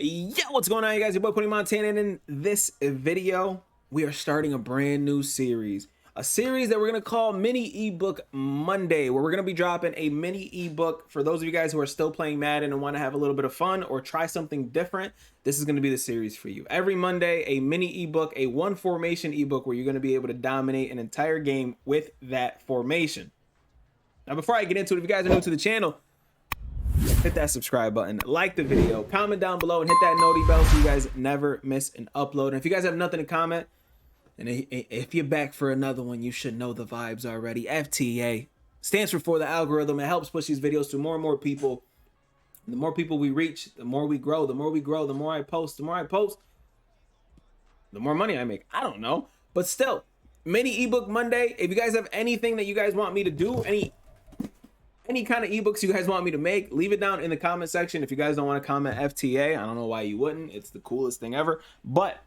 Yeah, what's going on, you guys? Your boy Putty Montana, and in this video, we are starting a brand new series. A series that we're going to call Mini Ebook Monday, where we're going to be dropping a mini ebook for those of you guys who are still playing Madden and want to have a little bit of fun or try something different. This is going to be the series for you. Every Monday, a mini ebook, a one formation ebook where you're going to be able to dominate an entire game with that formation. Now, before I get into it, if you guys are new to the channel, hit that subscribe button, like the video, comment down below, and hit that noti bell so you guys never miss an upload. And if you guys have nothing to comment, and if you're back for another one, you should know the vibes already. FTA stands for the algorithm. It helps push these videos to more and more people. The more people we reach, the more we grow. The more we grow, the more I post. The more I post, the more money I make. I don't know. But still, mini ebook Monday. If you guys have anything that you guys want me to do, any kind of ebooks you guys want me to make, leave it down in the comment section. If you guys don't want to comment FTA, I don't know why you wouldn't. It's the coolest thing ever. But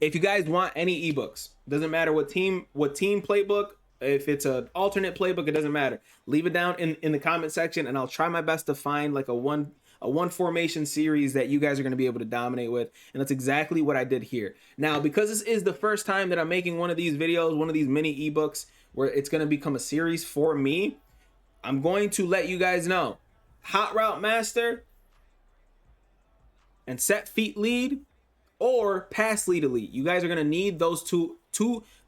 if you guys want any ebooks, doesn't matter what team playbook, if it's an alternate playbook, it doesn't matter. Leave it down in the comment section, and I'll try my best to find like a one formation series that you guys are going to be able to dominate with. And that's exactly what I did here. Now, because this is the first time that I'm making one of these videos, one of these mini ebooks, where it's going to become a series for me, I'm going to let you guys know Hot Route Master and Set Feet Lead or Pass Lead Elite. You guys are going to need those two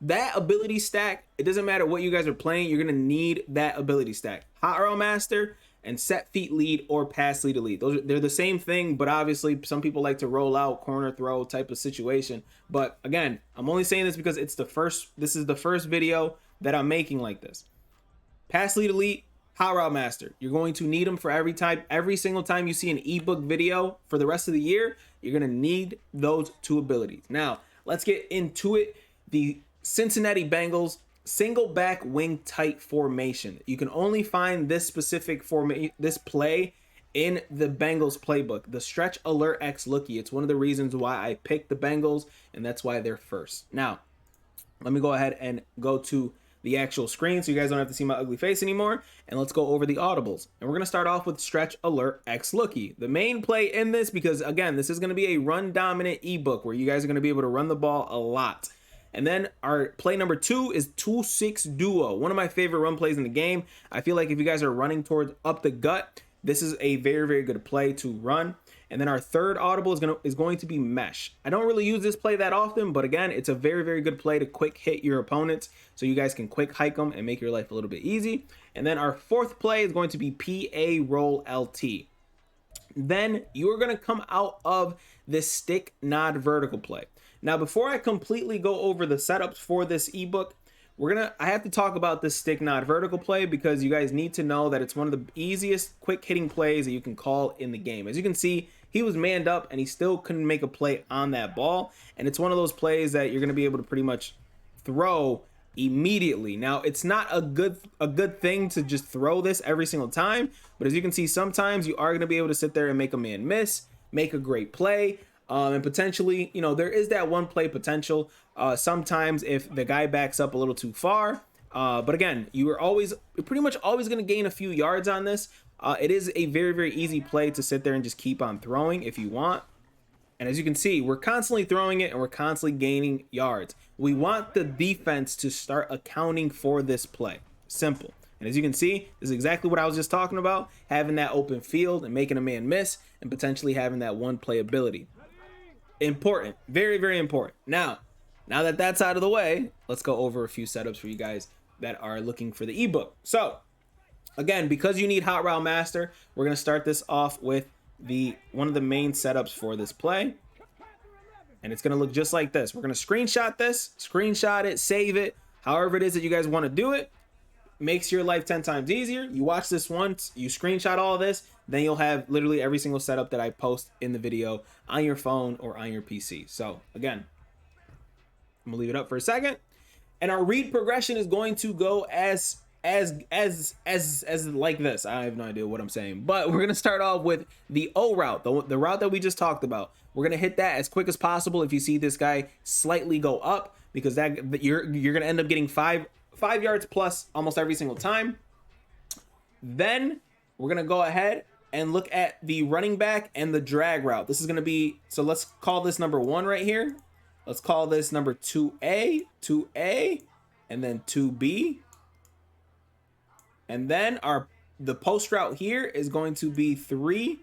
that ability stack. It doesn't matter what you guys are playing. You're going to need that ability stack. Hot Route Master and Set Feet Lead or Pass Lead Elite. They're the same thing, but obviously some people like to roll out corner throw type of situation. But again, I'm only saying this because this is the first video that I'm making like this. Pass Lead Elite, Hot Route Master. You're going to need them for every single time you see an ebook video for the rest of the year. You're going to need those two abilities. Now, let's get into it. The Cincinnati Bengals single back wing tight formation. You can only find this specific this play in the Bengals playbook, the Stretch Alert X Lookie. It's one of the reasons why I picked the Bengals, and that's why they're first. Now, let me go ahead and go to the actual screen so you guys don't have to see my ugly face anymore, and let's go over the audibles. And we're going to start off with Stretch Alert X Lookie. The main play in this, because again, this is going to be a run dominant ebook where you guys are going to be able to run the ball a lot. And then our play number 2 is 2-6 Duo, one of my favorite run plays in the game. I feel like if you guys are running towards up the gut, this is a very, very good play to run. And then our third audible is going to be Mesh. I don't really use this play that often, but again, it's a very, very good play to quick hit your opponents so you guys can quick hike them and make your life a little bit easy. And then our fourth play is going to be PA Roll LT. Then you are going to come out of this stick nod vertical play. Now, before I completely go over the setups for this ebook, I have to talk about this stick nod vertical play because you guys need to know that it's one of the easiest quick hitting plays that you can call in the game. As you can see, he was manned up and he still couldn't make a play on that ball. And it's one of those plays that you're going to be able to pretty much throw immediately. Now, it's not a good thing to just throw this every single time, but as you can see, sometimes you are going to be able to sit there and make a man miss, make a great play. And potentially, there is that one play potential sometimes if the guy backs up a little too far. But again, you're pretty much always going to gain a few yards on this. It is a very, very easy play to sit there and just keep on throwing if you want. And as you can see, we're constantly throwing it and we're constantly gaining yards. We want the defense to start accounting for this play. Simple. And as you can see, this is exactly what I was just talking about, having that open field and making a man miss and potentially having that one play ability. Important. Very, very important. Now that that's out of the way, let's go over a few setups for you guys that are looking for the ebook. So again, because you need Hot Route Master, we're going to start this off with one of the main setups for this play. And it's going to look just like this. We're going to screenshot it, save it, however it is that you guys want to do it. Makes your life 10 times easier. You watch this once, you screenshot all of this, then you'll have literally every single setup that I post in the video on your phone or on your PC. So again, I'm gonna leave it up for a second. And our read progression is going to go as like this. I have no idea what I'm saying, but we're gonna start off with the O route, the route that we just talked about. We're gonna hit that as quick as possible. If you see this guy slightly go up, because that you're gonna end up getting five yards plus almost every single time. Then we're gonna go ahead and look at the running back and the drag route. This is going to be, so let's call this number 1 right here. Let's call this number 2A, 2A, and then 2B. And then the post route here is going to be 3,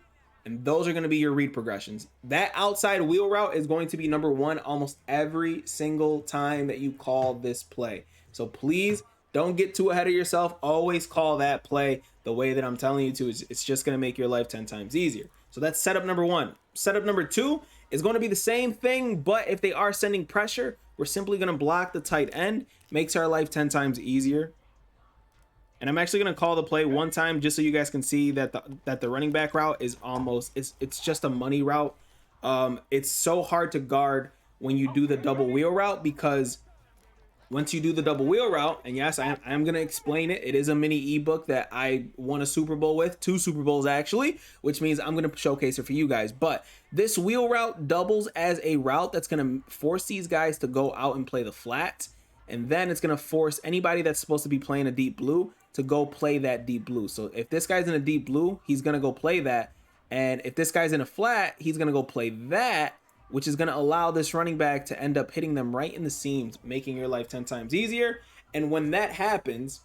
and those are going to be your read progressions. That outside wheel route is going to be number 1 almost every single time that you call this play. So please don't get too ahead of yourself. Always call that play the way that I'm telling you to. It's just going to make your life 10 times easier. So that's setup number 1. Setup number 2 is going to be the same thing, but if they are sending pressure, we're simply going to block the tight end. Makes our life 10 times easier. And I'm actually going to call the play one time just so you guys can see that the running back route is almost, it's just a money route. It's so hard to guard when you do the double wheel route, because once you do the double wheel route, and yes, I am going to explain it. It is a mini ebook that I won a Super Bowl with, 2 Super Bowls actually, which means I'm going to showcase it for you guys. But this wheel route doubles as a route that's going to force these guys to go out and play the flat. And then it's going to force anybody that's supposed to be playing a deep blue to go play that deep blue. So if this guy's in a deep blue, he's going to go play that. And if this guy's in a flat, he's going to go play that, which is going to allow this running back to end up hitting them right in the seams, making your life 10 times easier. And when that happens,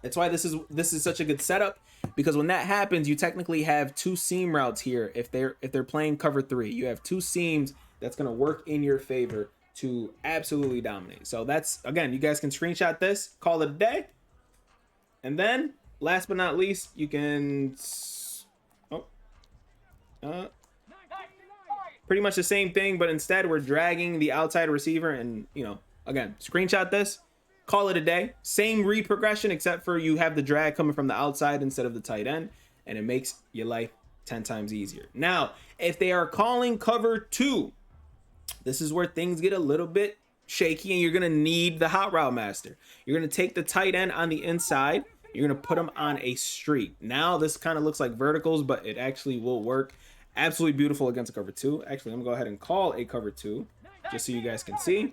that's why this is such a good setup, because when that happens, you technically have 2 seam routes here. If they're playing cover 3, you have 2 seams that's going to work in your favor to absolutely dominate. So that's, again, you guys can screenshot this, call it a day. And then last but not least, you can, pretty much the same thing, but instead we're dragging the outside receiver, and, you know, again, screenshot this, call it a day. Same read progression, except for you have the drag coming from the outside instead of the tight end, and it makes your life 10 times easier. Now, if they are calling cover 2, this is where things get a little bit shaky, and you're going to need the hot route master. You're going to take the tight end on the inside. You're going to put him on a streak. Now, this kind of looks like verticals, but it actually will work. Absolutely beautiful against a cover 2. Actually, I'm going to go ahead and call a cover 2 just so you guys can see.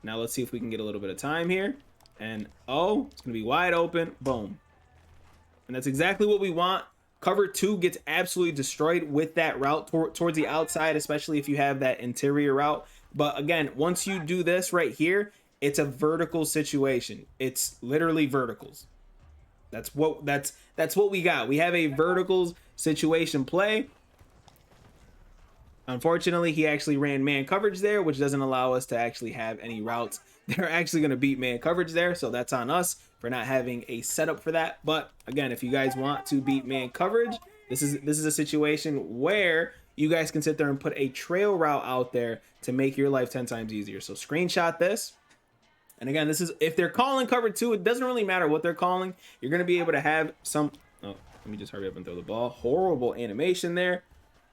Now, let's see if we can get a little bit of time here. And, oh, it's going to be wide open. Boom. And that's exactly what we want. Cover 2 gets absolutely destroyed with that route towards the outside, especially if you have that interior route. But again, once you do this right here, it's a vertical situation. It's literally verticals. That's what we got. We have a verticals situation play. Unfortunately, he actually ran man coverage there, which doesn't allow us to actually have any routes that are actually going to beat man coverage there. So that's on us for not having a setup for that. But again, if you guys want to beat man coverage, this is a situation where you guys can sit there and put a trail route out there to make your life 10 times easier. So screenshot this. And again, this is, if they're calling cover 2, it doesn't really matter what they're calling. You're going to be able to have some, oh, let me just hurry up and throw the ball. Horrible animation there.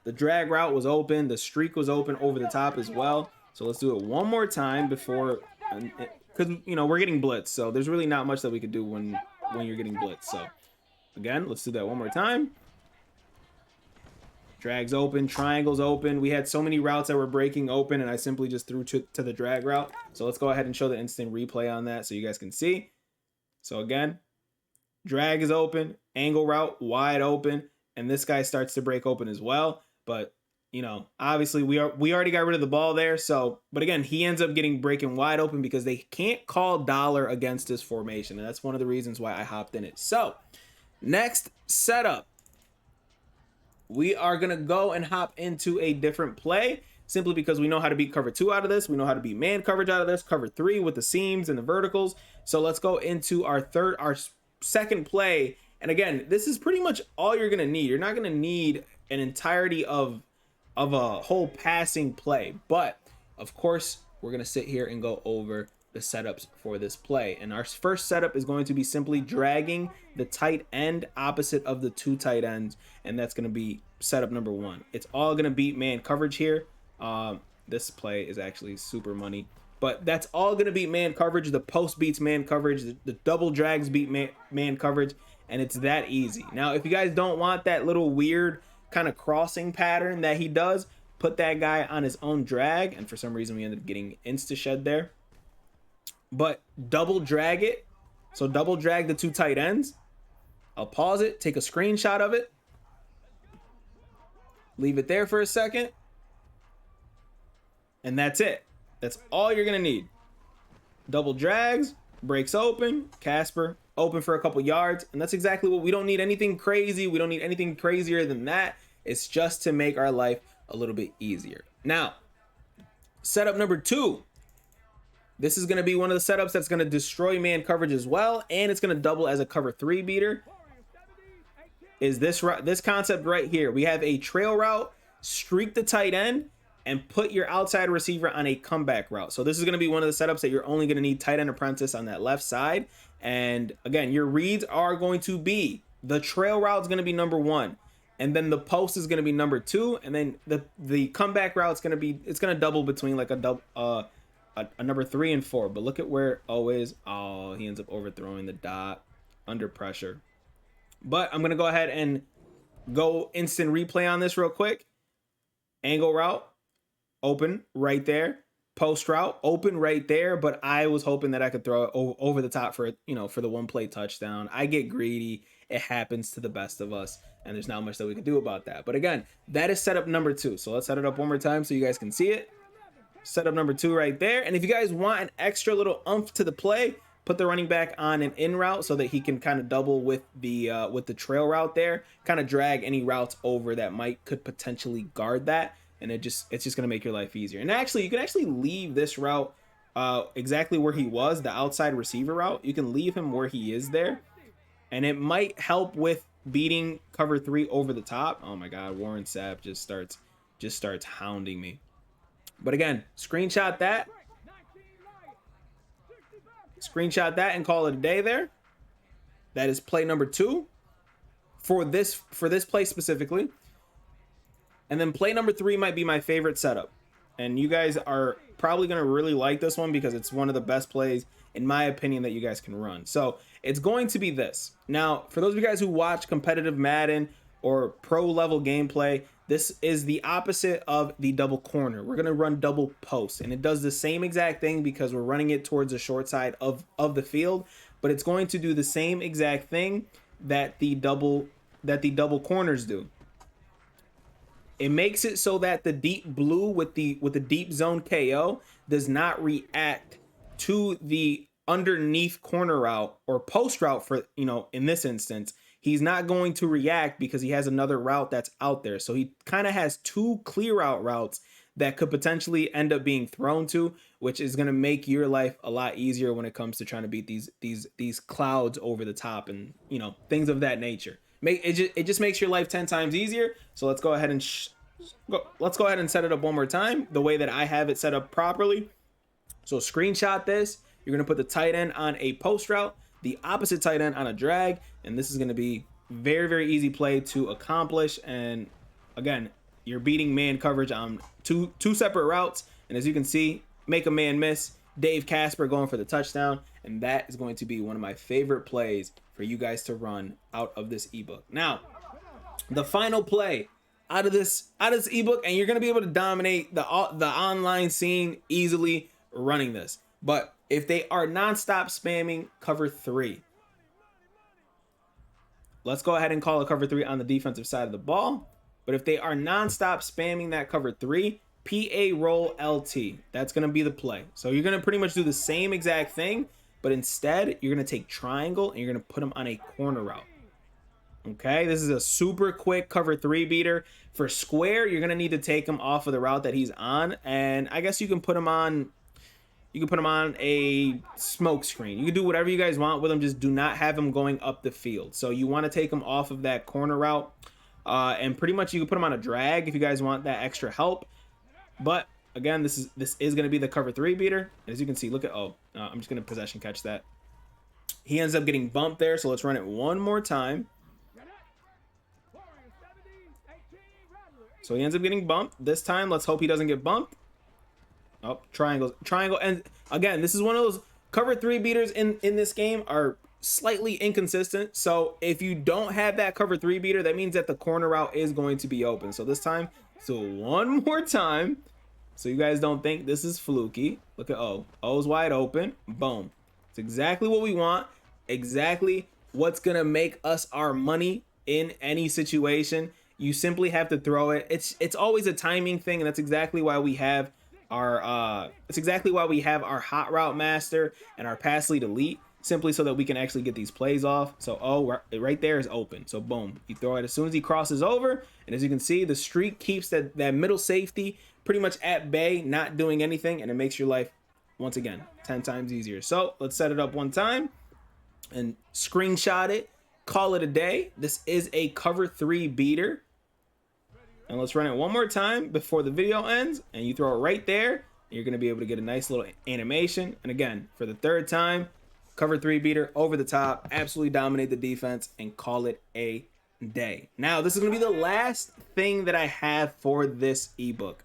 The drag route was open. The streak was open over the top as well. So let's do it one more time before, because, you know, we're getting blitz. So there's really not much that we could do when you're getting blitz. So again, let's do that one more time. Drags open, triangles open. We had so many routes that were breaking open, and I simply just threw to the drag route. So let's go ahead and show the instant replay on that so you guys can see. So again, drag is open, angle route wide open, and this guy starts to break open as well. But, you know, obviously we already got rid of the ball there. So, but again, he ends up breaking wide open because they can't call dollar against this formation, and that's one of the reasons why I hopped in it. So next setup, we are going to go and hop into a different play simply because we know how to beat cover 2 out of this. We know how to beat man coverage out of this, cover 3 with the seams and the verticals. So let's go into our second play. And again, this is pretty much all you're going to need. You're not going to need an entirety of a whole passing play, but of course we're going to sit here and go over the setups for this play. And our first setup is going to be simply dragging the tight end opposite of the 2 tight ends, and that's going to be setup number 1. It's all going to beat man coverage here. This play is actually super money, but that's all going to beat man coverage. The post beats man coverage, the double drags beat man coverage, and it's that easy. Now, if you guys don't want that little weird kind of crossing pattern that he does, put that guy on his own drag, and for some reason we ended up getting insta shed there. But double drag it. So double drag the 2 tight ends. I'll pause it, take a screenshot of it. Leave it there for a second. And that's it. That's all you're going to need. Double drags, breaks open, Casper, open for a couple yards. And that's exactly what we don't need anything crazy. We don't need anything crazier than that. It's just to make our life a little bit easier. Now, setup number 2. This is going to be one of the setups that's going to destroy man coverage as well. And it's going to double as a cover 3 beater. Is this concept right here. We have a trail route, streak the tight end, and put your outside receiver on a comeback route. So this is going to be one of the setups that you're only going to need tight end apprentice on that left side. And again, your reads are going to be, the trail route is going to be number 1. And then the post is going to be number 2. And then the comeback route is going to be, it's going to double between like a number 3 and 4. But look at where O is. Oh, he ends up overthrowing the dot under pressure. But I'm going to go ahead and go instant replay on this real quick. Angle route, open right there. Post route, open right there. But I was hoping that I could throw it over the top for, for the 1-play touchdown. I get greedy. It happens to the best of us. And there's not much that we can do about that. But again, that is setup number 2. So let's set it up one more time so you guys can see it. Setup number 2 right there. And if you guys want an extra little oomph to the play, put the running back on an in route so that he can kind of double with the trail route there, kind of drag any routes over that could potentially guard that, and it's just going to make your life easier. And actually, you can actually leave this route exactly where he was, the outside receiver route. You can leave him where he is there, and it might help with beating cover 3 over the top. Oh my God, Warren Sapp just starts hounding me. But again, screenshot that. Screenshot that and call it a day there. That is play number 2 for this play specifically. And then play number 3 might be my favorite setup. And you guys are probably going to really like this one because it's one of the best plays, in my opinion, that you guys can run. So it's going to be this. Now, for those of you guys who watch competitive Madden or pro level gameplay, this is the opposite of the double corner. We're going to run double post, and it does the same exact thing because we're running it towards the short side of the field, but it's going to do the same exact thing that the double corners do. It makes it so that the deep blue with the deep zone KO does not react to the underneath corner route or post route for, in this instance. He's not going to react because he has another route that's out there. So he kind of has 2 clear out routes that could potentially end up being thrown to, which is going to make your life a lot easier when it comes to trying to beat these clouds over the top and, things of that nature. It just makes your life 10 times easier. So let's go ahead and set it up one more time the way that I have it set up properly. So screenshot this. You're going to put the tight end on a post route, the opposite tight end on a drag, and this is going to be very, very easy play to accomplish. And again, you're beating man coverage on two separate routes, and as you can see, make a man miss. Dave Casper going for the touchdown, and that is going to be one of my favorite plays for you guys to run out of this ebook. Now, the final play out of this ebook, and you're going to be able to dominate the online scene easily running this. But if they are nonstop spamming cover 3, let's go ahead and call a cover 3 on the defensive side of the ball. But if they are nonstop spamming that cover 3, PA roll LT, that's going to be the play. So you're going to pretty much do the same exact thing, but instead you're going to take triangle and you're going to put them on a corner route. Okay, this is a super quick cover 3 beater. For square, you're going to need to take him off of the route that he's on, and I guess you can put him on a smoke screen. You can do whatever you guys want with him, just do not have him going up the field. So you want to take him off of that corner route, and pretty much you can put him on a drag if you guys want that extra help. But again, this is going to be the cover 3 beater. And as you can see, look at, I'm just going to possession catch that. He ends up getting bumped there, so let's run it one more time. So he ends up getting bumped. This time, let's hope he doesn't get bumped. Oh, triangle. And again, this is one of those cover 3 beaters in this game are slightly inconsistent. So if you don't have that cover 3 beater, that means that the corner route is going to be open. So this time, one more time, so you guys don't think this is fluky. Look at O. O's wide open. Boom. It's exactly what we want. Exactly what's going to make us our money in any situation. You simply have to throw it. It's always a timing thing, and that's exactly why we have our hot route master and our pass lead elite, simply so that we can actually get these plays off. So right there is open. So boom, you throw it as soon as he crosses over, and as you can see, the streak keeps that middle safety pretty much at bay, not doing anything, and it makes your life once again 10 times easier. So let's set it up one time and screenshot it, call it a day. This is a cover 3 beater. And let's run it one more time before the video ends, and you throw it right there. You're going to be able to get a nice little animation. And again, for the 3rd time, cover 3 beater over the top, absolutely dominate the defense, and call it a day. Now, this is going to be the last thing that I have for this ebook.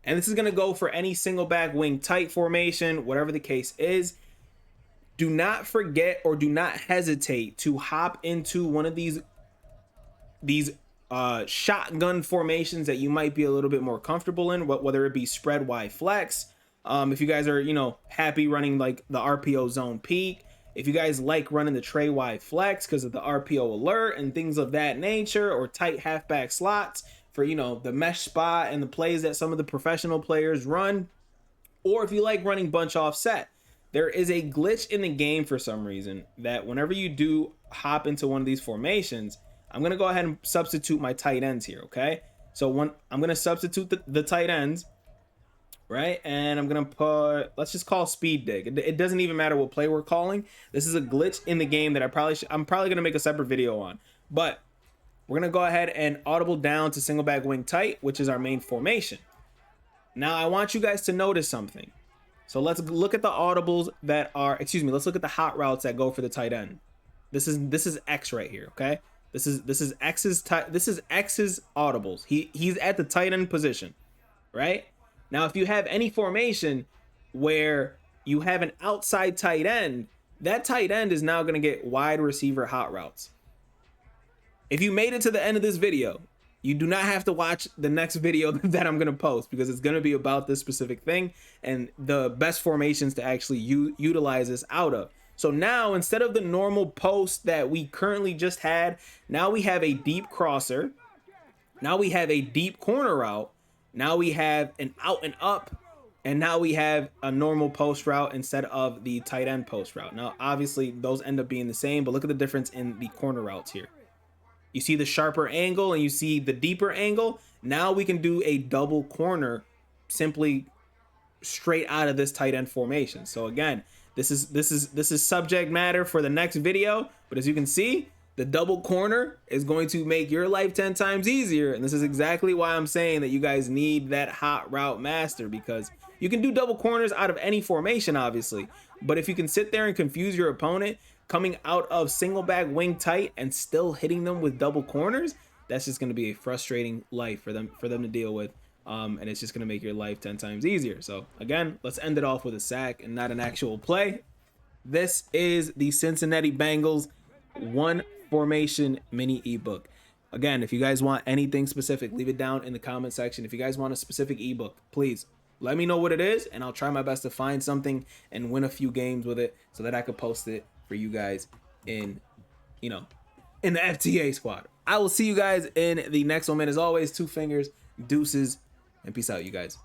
And this is going to go for any single back wing tight formation, whatever the case is. Do not forget or do not hesitate to hop into one of these shotgun formations that you might be a little bit more comfortable in, whether it be spread wide flex. If you guys are, happy running like the RPO zone peak, if you guys like running the tray wide flex because of the RPO alert and things of that nature, or tight halfback slots for, the mesh spot and the plays that some of the professional players run, or if you like running bunch offset, there is a glitch in the game for some reason that whenever you do hop into one of these formations, I'm going to go ahead and substitute my tight ends here, okay? So I'm going to substitute the tight ends, right? And I'm going to put, let's just call speed dig. It doesn't even matter what play we're calling. This is a glitch in the game that I'm probably going to make a separate video on. But we're going to go ahead and audible down to single back wing tight, which is our main formation. Now, I want you guys to notice something. So let's look at the audibles that are, let's look at the hot routes that go for the tight end. This is X right here, okay? This is X's audibles. He's at the tight end position, right? Now, if you have any formation where you have an outside tight end, that tight end is now going to get wide receiver hot routes. If you made it to the end of this video, you do not have to watch the next video that I'm going to post, because it's going to be about this specific thing and the best formations to actually utilize this out of. So now, instead of the normal post that we currently just had, now we have a deep crosser. Now we have a deep corner route. Now we have an out and up. And now we have a normal post route instead of the tight end post route. Now, obviously, those end up being the same, but look at the difference in the corner routes here. You see the sharper angle and you see the deeper angle. Now we can do a double corner simply straight out of this tight end formation. So again, this is subject matter for the next video, but as you can see, the double corner is going to make your life 10 times easier. And this is exactly why I'm saying that you guys need that hot route master, because you can do double corners out of any formation, obviously. But if you can sit there and confuse your opponent coming out of single back wing tight and still hitting them with double corners, that's just going to be a frustrating life for them to deal with. And it's just going to make your life 10 times easier. So again, let's end it off with a sack and not an actual play. This is the Cincinnati Bengals one formation mini ebook. Again, if you guys want anything specific, leave it down in the comment section. If you guys want a specific ebook, please let me know what it is, and I'll try my best to find something and win a few games with it so that I could post it for you guys in the FTA squad. I will see you guys in the next one, man. As always, 2 fingers, deuces, and peace out, you guys.